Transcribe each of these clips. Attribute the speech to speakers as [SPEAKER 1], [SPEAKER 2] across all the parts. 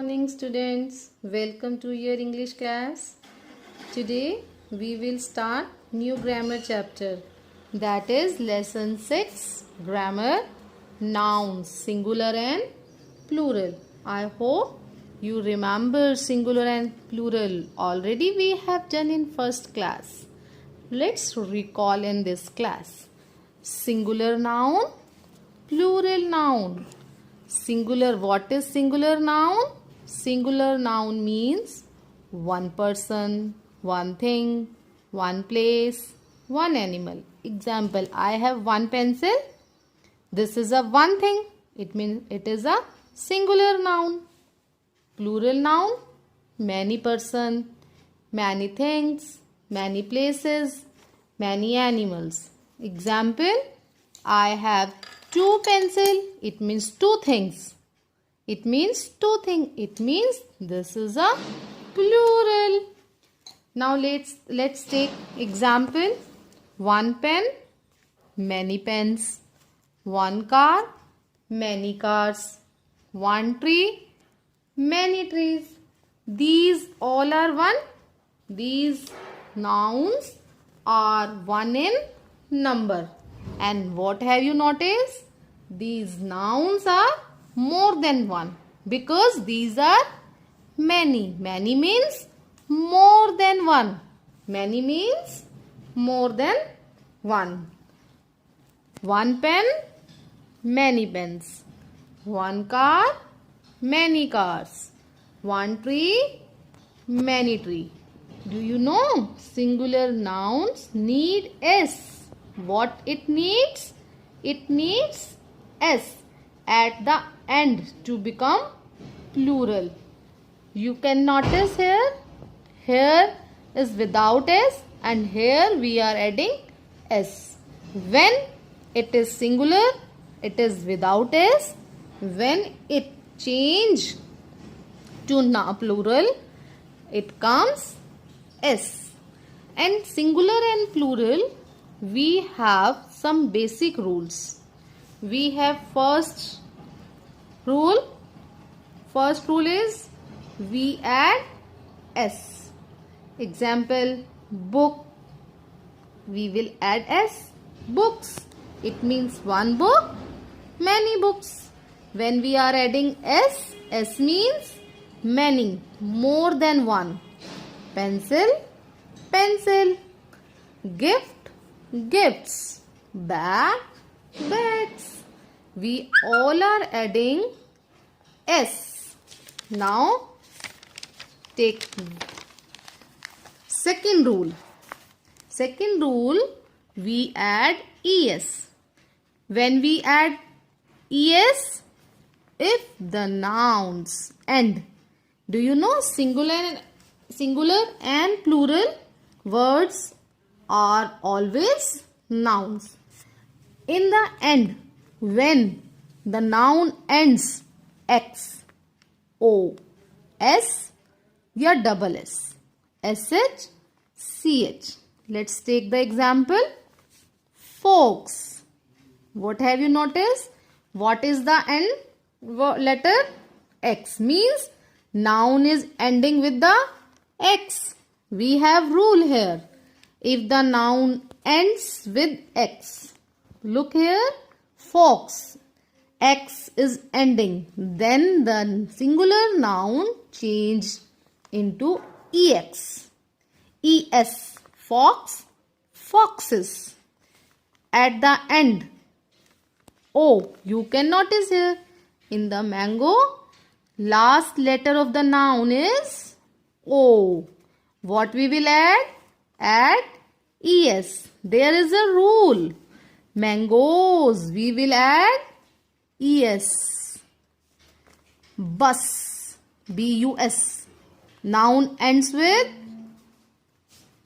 [SPEAKER 1] morning, students. Welcome to your English class. Today we will start new grammar chapter, that is lesson 6, grammar, nouns, singular and plural. I hope you remember singular and plural. Already we have done in first class. Let's recall in this class. Singular noun, plural noun. Singular, what is singular noun? Singular noun means one person, one thing, one place, one animal. Example, I have one pencil. This is a one thing. It means it is a singular noun. Plural noun, many person, many things, many places, many animals. Example, I have two pencil. It means two things. It means two things. It means this is a plural. Now let's take example. One pen, many pens. One car, many cars. One tree, many trees. These all are one. These nouns are one in number. And what have you noticed? These nouns are more than one because these are many. Many means more than one. Many means more than one. One pen, many pens. One car, many cars. One tree, many trees. Do you know singular nouns need S? What it needs? It needs S at the end to become plural. You can notice here is without S and here we are adding S. When it is singular, it is without S. When it change to plural, it comes S. And singular and plural, we have some basic rules. We have first rule. First rule is we add S. Example, book. We will add S. Books. It means one book, many books. When we are adding S, S means many, more than one. Pencil, pencil. Gift, gifts. Bag, bags. We all are adding S. Now take second rule. Second rule, we add ES. When we add ES, if the nouns end. Do you know singular and plural words are always nouns. In the end, when the noun ends X, O, S, or double S, SH, CH. Let's take the example. Folks. What have you noticed? What is the end letter? X means noun is ending with the X. We have rule here. If the noun ends with X, look here, fox, X is ending, then the singular noun change into EX. ES, fox, foxes. At the end, O, you can notice here, in the mango, last letter of the noun is O. What we will add? Add ES. There is a rule. Mangoes, we will add ES. Bus, BUS. Noun ends with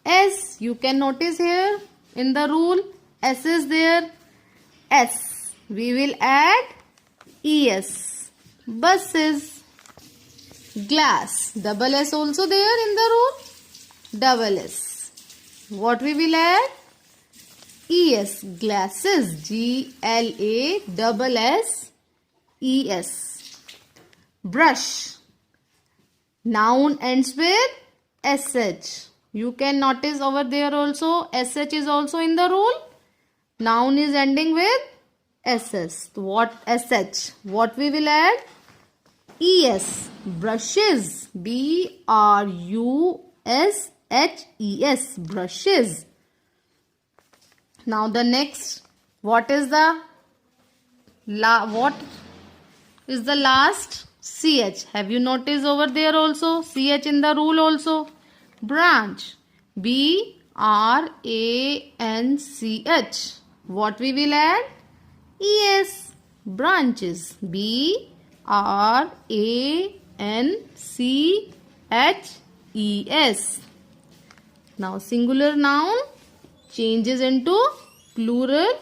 [SPEAKER 1] S. You can notice here in the rule, S is there. S. We will add ES. Buses. Glass. Double S also there in the rule. Double S. What we will add? ES. Glasses. GLASSES. Brush. Noun ends with sh. You can notice over there also sh is also in the rule. Noun is ending with ss. What sh? What we will add? Es. Brushes. brushes. Brushes. Now the next. What is the last? Ch. Have you noticed over there also? Ch in the rule also. Branch. branch. What we will add? Es. Branches. branches. Now singular noun changes into plural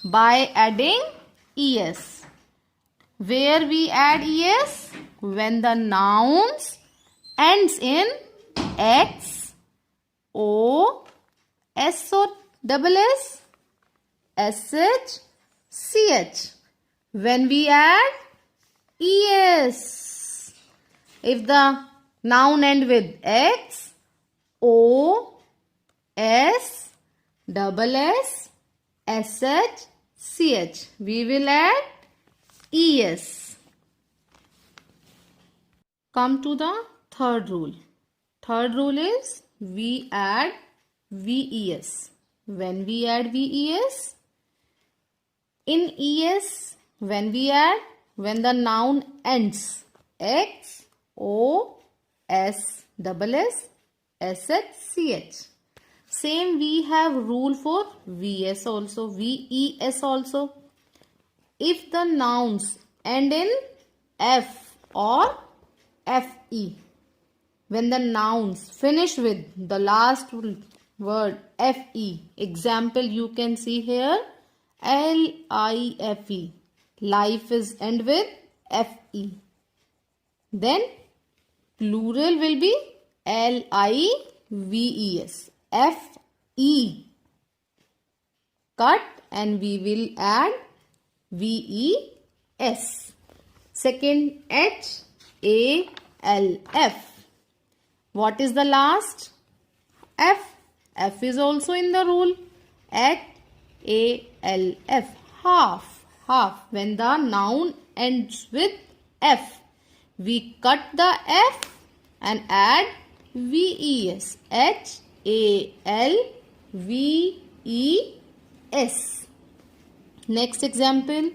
[SPEAKER 1] by adding es. Where we add es? When the nouns ends in x, o, s or double s, sh, ch. When we add es. If the noun end with x, o, s, double s, sh, ch. We will add es. Come to the third rule. Third rule is we add ves. When we add ves, in es, when the noun ends x, o, s, double s, sh, ch. Same we have rule for ves also, ves also. If the nouns end in f or fe, when the nouns finish with the last word fe, example you can see here life, life is end with fe, then plural will be lives, fe, cut and we will add ves. Second, half. What is the last? F. F is also in the rule. half. Half. Half. When the noun ends with f, we cut the f and add ves. halves. Next example,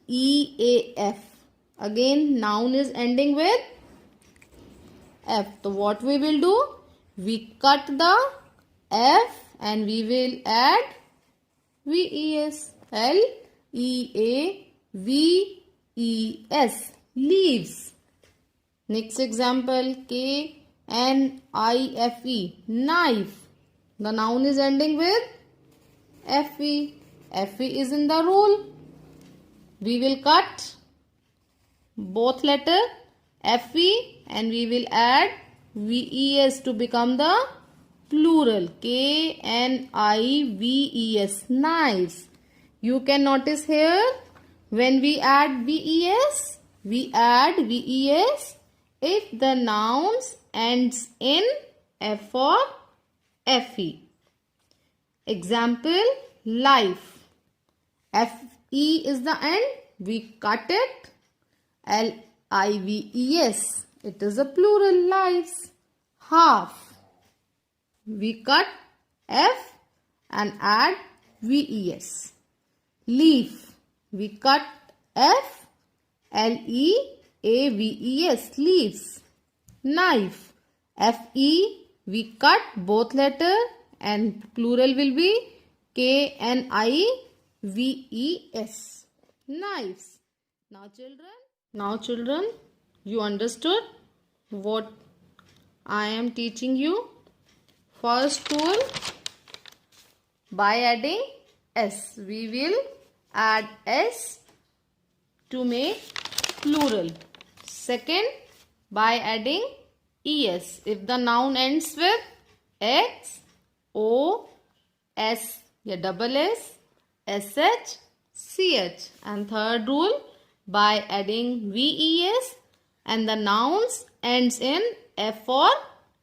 [SPEAKER 1] leaf. Again, noun is ending with f. So what we will do? We cut the f and we will add ves. leaves. Leaves. Next example, knife. Knife. The noun is ending with fe. Fe is in the rule. We will cut both letter fe and we will add ves to become the plural. knives. Knives. You can notice here when we add ves, we add ves if the nouns ends in f or fe. Example, life. Fe is the end. We cut it. lives. It is a plural, lives. Half. We cut f and add ves. Leaf. We cut f. leaves. Leaves. Knife. fe. We cut both letter and plural will be knives. Knives. Now children, you understood what I am teaching you. First rule, by adding s, we will add s to make plural. Second, by adding es, if the noun ends with x, o, s, या double s, sh, ch. And third rule, by adding ves and the nouns ends in F or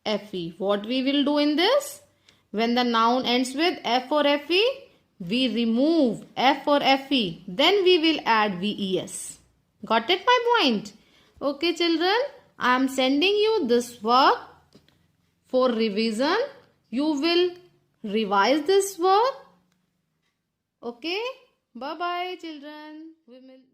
[SPEAKER 1] FE. What we will do in this? When the noun ends with F or FE, we remove F or FE. Then we will add VES. Got it my point? Okay children, I am sending you this work for revision. You will revise this work. Okay? Bye bye children. We will